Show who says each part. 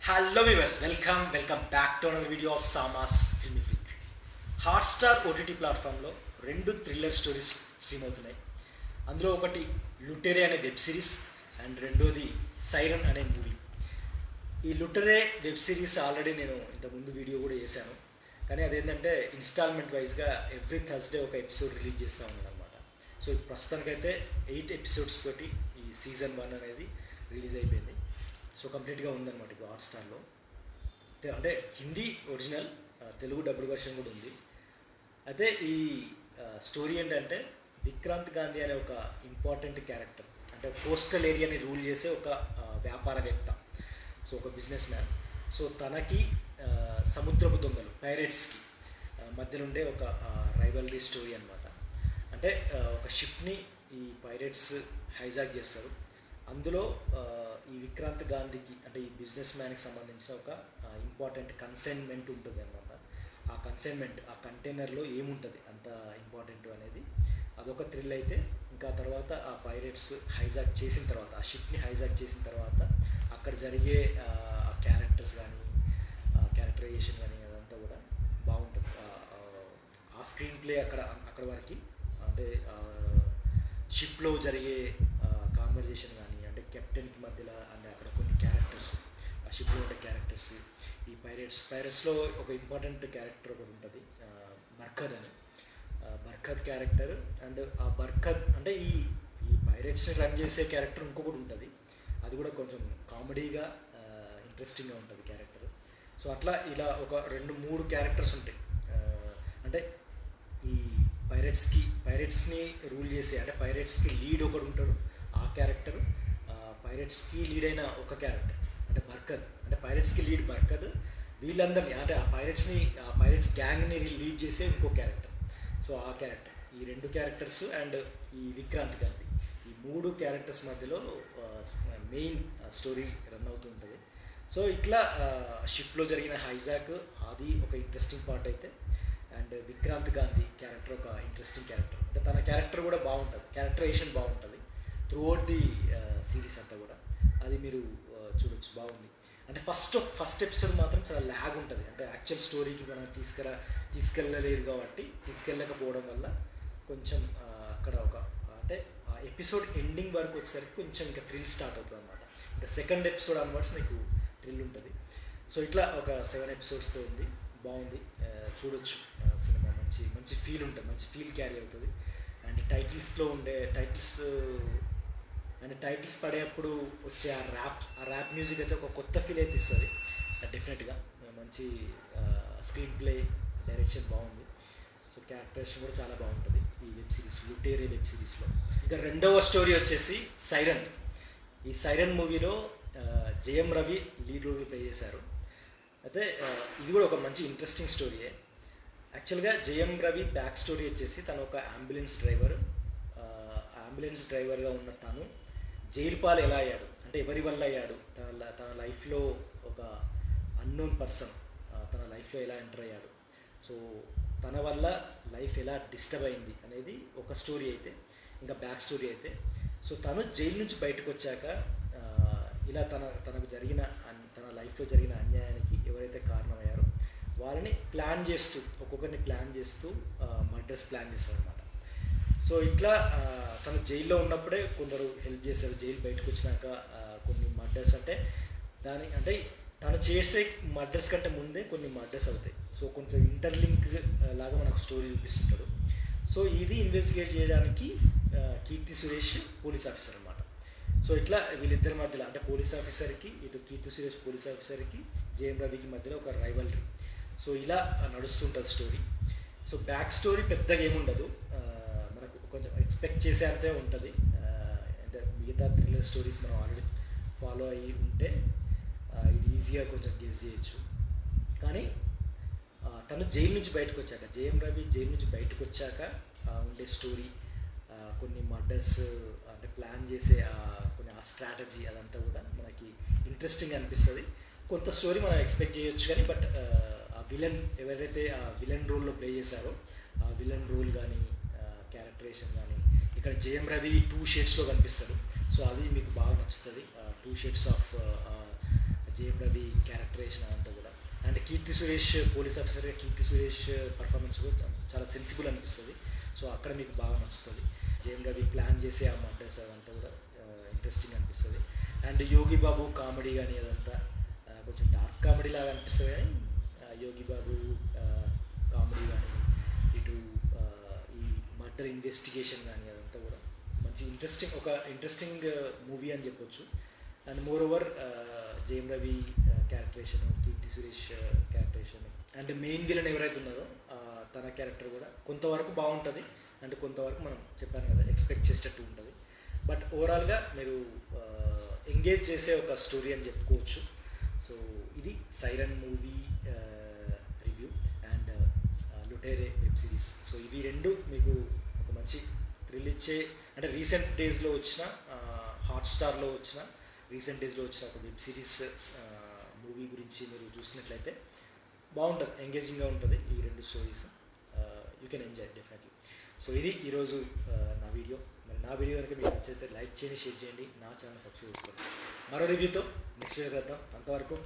Speaker 1: Hello viewers, welcome back to another video of సామాస్ filmy freak. Hotstar OTT ప్లాట్ఫామ్లో రెండు thriller stories stream అవుతున్నాయి. అందులో ఒకటి లుటెరే అనే వెబ్ సిరీస్ అండ్ రెండోది సైరన్ అనే మూవీ. ఈ లుటెరే వెబ్ సిరీస్ ఆల్రెడీ నేను ఇంతకుముందు వీడియో కూడా చేశాను, కానీ అదేంటంటే ఇన్స్టాల్మెంట్ వైజ్గా ఎవ్రీ థర్స్డే ఒక ఎపిసోడ్ రిలీజ్ చేస్తూ ఉన్నాను అనమాట. సో ప్రస్తుతానికైతే 8 ఎపిసోడ్స్ తోటి ఈ సీజన్ 1 అనేది రిలీజ్ అయిపోయింది. సో కంప్లీట్గా ఉందన్నమాట ఇప్పుడు హాట్స్టార్లో. అంటే Hindi original, Telugu dubbed version కూడా ఉంది. అయితే ఈ స్టోరీ ఏంటంటే విక్రాంత్ గాంధీ అనే ఒక ఇంపార్టెంట్ క్యారెక్టర్, అంటే కోస్టల్ ఏరియాని రూల్ చేసే ఒక వ్యాపారవేత్త, సో ఒక బిజినెస్ మ్యాన్. సో తనకి సముద్రపు దొంగలు పైరేట్స్కి మధ్యలో ఉండే ఒక రైవలరీ స్టోరీ అనమాట. అంటే ఒక షిప్ని ఈ పైరేట్స్ హైజాక్ చేస్తారు. అందులో ఈ విక్రాంత్ గాంధీకి అంటే ఈ బిజినెస్ మ్యాన్కి సంబంధించిన ఒక ఇంపార్టెంట్ కన్సైన్మెంట్ ఉంటుంది అనమాట. ఆ కన్సైన్మెంట్, ఆ కంటైనర్లో ఏముంటుంది అంత ఇంపార్టెంట్ అనేది అదొక థ్రిల్. అయితే ఇంకా తర్వాత ఆ పైరేట్స్ హైజాక్ చేసిన తర్వాత, ఆ షిప్ని హైజాక్ చేసిన తర్వాత అక్కడ జరిగే క్యారెక్టర్స్ కానీ క్యారెక్టరైజేషన్ కానీ అదంతా కూడా బాగుంటుంది. ఆ స్క్రీన్ ప్లే అక్కడ వరకు, అంటే షిప్లో జరిగే కాన్వర్జేషన్ కానీ, అంటే కెప్టెన్కి మధ్యలో అండ్ అక్కడ కొన్ని క్యారెక్టర్స్, ఆ షిప్లో ఉండే క్యారెక్టర్స్, ఈ పైరేట్స్లో ఒక ఇంపార్టెంట్ క్యారెక్టర్ ఒకటి ఉంటుంది, బర్ఖద్ అని. బర్ఖద్ క్యారెక్టర్, అండ్ ఆ బర్ఖద్ అంటే ఈ పైరేట్స్ని రన్ చేసే క్యారెక్టర్ ఇంకొకటి ఉంటుంది. అది కూడా కొంచెం కామెడీగా ఇంట్రెస్టింగ్గా ఉంటుంది క్యారెక్టర్. సో అట్లా ఇలా ఒక 2-3 క్యారెక్టర్స్ ఉంటాయి. అంటే ఈ పైరేట్స్ని రూల్ చేసే, అంటే పైరేట్స్కి లీడ్ ఒకడు ఉంటాడు, ఆ క్యారెక్టర్. పైరేట్స్కి లీడ్ అయిన ఒక క్యారెక్టర్ అంటే బర్ఖద్, అంటే పైరేట్స్కి లీడ్ బర్ఖద్. వీళ్ళందరినీ, అంటే ఆ పైరేట్స్ గ్యాంగ్ని లీడ్ చేసే ఇంకో క్యారెక్టర్. సో ఆ క్యారెక్టర్, ఈ 2 క్యారెక్టర్స్ అండ్ ఈ విక్రాంత్ గాంధీ, ఈ 3 క్యారెక్టర్స్ మధ్యలో మెయిన్ స్టోరీ రన్ అవుతూ ఉంటుంది. సో ఇట్లా షిప్లో జరిగిన హైజాక్ అది ఒక ఇంట్రెస్టింగ్ పార్ట్ అయితే, అండ్ విక్రాంత్ గాంధీ క్యారెక్టర్ ఒక ఇంట్రెస్టింగ్ క్యారెక్టర్. అంటే తన క్యారెక్టర్ కూడా బాగుంటుంది, క్యారెక్టరైజేషన్ బాగుంటుంది త్రూఅవుట్ ది సిరీస్ అంతా కూడా. అది మీరు చూడొచ్చు, బాగుంది. అంటే ఫస్ట్ ఎపిసోడ్ మాత్రం చాలా ల్యాగ్ ఉంటుంది, అంటే యాక్చువల్ స్టోరీకి మనం తీసుకెళ్ళలేదు కాబట్టి, తీసుకెళ్ళకపోవడం వల్ల కొంచెం అక్కడ అంటే ఆ ఎపిసోడ్ ఎండింగ్ వరకు వచ్చేసరికి కొంచెం ఇంకా థ్రిల్ స్టార్ట్ అవుతుంది అనమాట. ఇంకా సెకండ్ ఎపిసోడ్ ఆన్వర్డ్స్ మీకు థ్రిల్ ఉంటుంది. సో ఇట్లా ఒక 7 ఎపిసోడ్స్తో ఉంది, బాగుంది, చూడొచ్చు. సినిమా మంచి ఫీల్ ఉంటుంది, మంచి ఫీల్ క్యారీ అవుతుంది. అండ్ టైటిల్స్లో ఉండే టైటిల్స్ పడేటప్పుడు వచ్చే ఆ ర్యాప్ మ్యూజిక్ అయితే ఒక కొత్త ఫీల్ అయితే ఇస్తుంది డెఫినెట్గా. మంచి స్క్రీన్ ప్లే, డైరెక్షన్ బాగుంది. సో క్యారెక్టరేషన్ కూడా చాలా బాగుంటుంది ఈ వెబ్ సిరీస్, లుటెరే వెబ్ సిరీస్లో. ఇక రెండవ స్టోరీ వచ్చేసి సైరన్. ఈ సైరన్ మూవీలో Jayam Ravi lead role play చేశారు. అయితే ఇది కూడా ఒక మంచి ఇంట్రెస్టింగ్ స్టోరీయే. యాక్చువల్గా జయం రవి బ్యాక్ స్టోరీ వచ్చేసి తను ఒక అంబులెన్స్ డ్రైవర్గా ఉన్న తను జైలు పాలు ఎలా అయ్యాడు, అంటే ఎవరి వల్ల అయ్యాడు, తన లైఫ్లో ఒక అన్నోన్ పర్సన్ తన లైఫ్లో ఎలా ఎంటర్ అయ్యాడు, సో తన వల్ల లైఫ్ ఎలా డిస్టర్బ్ అయింది అనేది ఒక స్టోరీ అయితే. ఇంకా బ్యాక్ స్టోరీ అయితే, సో తను జైలు నుంచి బయటకు వచ్చాక ఇలా తన లైఫ్లో జరిగిన అన్యాయానికి ఎవరైతే కారణమయ్యారో వాళ్ళని ఒక్కొక్కరిని ప్లాన్ చేస్తూ మర్డర్స్ ప్లాన్ చేస్తారనమాట. సో ఇట్లా తను జైల్లో ఉన్నప్పుడే కొందరు హెల్ప్ చేశారు, జైలు బయటకు వచ్చినాక కొన్ని మర్డర్స్, అంటే తను చేసే మర్డర్స్ కంటే ముందే కొన్ని మర్డర్స్ అవుతాయి. సో కొంచెం ఇంటర్లింక్ లాగా మనకు స్టోరీ చూపిస్తుంటాడు. సో ఇది ఇన్వెస్టిగేట్ చేయడానికి కీర్తి సురేష్ పోలీస్ ఆఫీసర్ అనమాట. సో ఇట్లా వీళ్ళిద్దరి మధ్యలో, అంటే పోలీస్ ఆఫీసర్కి, ఇటు కీర్తి సురేష్ పోలీస్ ఆఫీసర్కి, జయం రవికి మధ్యలో ఒక రైవలరీ. సో ఇలా నడుస్తుంటుంది స్టోరీ. సో బ్యాక్ స్టోరీ పెద్దగా ఏముండదు, మనకు కొంచెం ఎక్స్పెక్ట్ చేసే అంతే ఉంటుంది. అంటే మిగతా థ్రిల్లర్ స్టోరీస్ మనం ఆల్రెడీ ఫాలో అయ్యి ఉంటే ఇది ఈజీగా కొంచెం గెస్ చేయొచ్చు. కానీ తను జైలు నుంచి బయటకు వచ్చాక, జయం రవి జైలు నుంచి బయటకు వచ్చాక ఉండే స్టోరీ, కొన్ని మర్డర్స్ అంటే ప్లాన్ చేసే కొన్ని ఆ స్ట్రాటజీ, అదంతా కూడా మనకి ఇంట్రెస్టింగ్ అనిపిస్తుంది. కొంత స్టోరీ మనం ఎక్స్పెక్ట్ చేయొచ్చు, కానీ బట్ ఆ విలన్ ఎవరైతే ఆ విలన్ రోల్లో ప్లే చేశారో ఆ విలన్ రోల్ కానీ క్యారెక్టరేషన్ కానీ, ఇక్కడ జయం రవి 2 షేడ్స్లో కనిపిస్తారు. సో అది మీకు బాగా నచ్చుతుంది, 2 shades of Jayam Ravi characterization అదంతా కూడా. అండ్ కీర్తి సురేష్ పోలీస్ ఆఫీసర్గా కీర్తి సురేష్ పర్ఫార్మెన్స్ కూడా చాలా సెన్సిబుల్ అనిపిస్తుంది. సో అక్కడ మీకు బాగా నచ్చుతుంది. జేఎం రవి ప్లాన్ చేసే ఆ మర్డర్స్ అదంతా కూడా ఇంట్రెస్టింగ్ అనిపిస్తుంది. అండ్ యోగి బాబు కామెడీ కానీ అదంతా కొంచెం డార్క్ కామెడీ లాగా అనిపిస్తుంది. కానీ యోగి బాబు కామెడీ కానీ ఇటు ఈ మర్డర్ ఇన్వెస్టిగేషన్ కానీ అదంతా కూడా మంచి ఇంట్రెస్టింగ్ మూవీ అని చెప్పొచ్చు. And moreover Jayam Ravi characterization, Keerthy Suresh characterization and main villain ఎవరైతే ఉన్నారో తన క్యారెక్టర్ కూడా కొంతవరకు బాగుంటుంది. అండ్ కొంతవరకు మనం చెప్పాను కదా ఎక్స్పెక్ట్ చేసేటట్టు ఉంటుంది. బట్ ఓవరాల్గా మీరు ఎంగేజ్ చేసే ఒక స్టోరీ అని చెప్పుకోవచ్చు. సో ఇది siren movie review and Lootere web series. So ఇవి రెండు మీకు ఒక మంచి థ్రిల్ ఇచ్చే, అంటే రీసెంట్ డేస్లో వచ్చిన హాట్స్టార్లో వచ్చిన ఒక వెబ్ సిరీస్ మూవీ గురించి మీరు చూసినట్లయితే బాగుంటుంది, ఎంగేజింగ్గా ఉంటుంది. ఈ రెండు stories you can enjoy definitely. So ఇది ఈరోజు నా వీడియో. మరి నా వీడియో కనుక మీకు నచ్చితే లైక్ చేయండి, షేర్ చేయండి, నా ఛానల్ సబ్స్క్రైబ్ చేసుకోండి. మరో రివ్యూతో నెక్స్ట్ వీడియో కలుద్దాం. అంతవరకు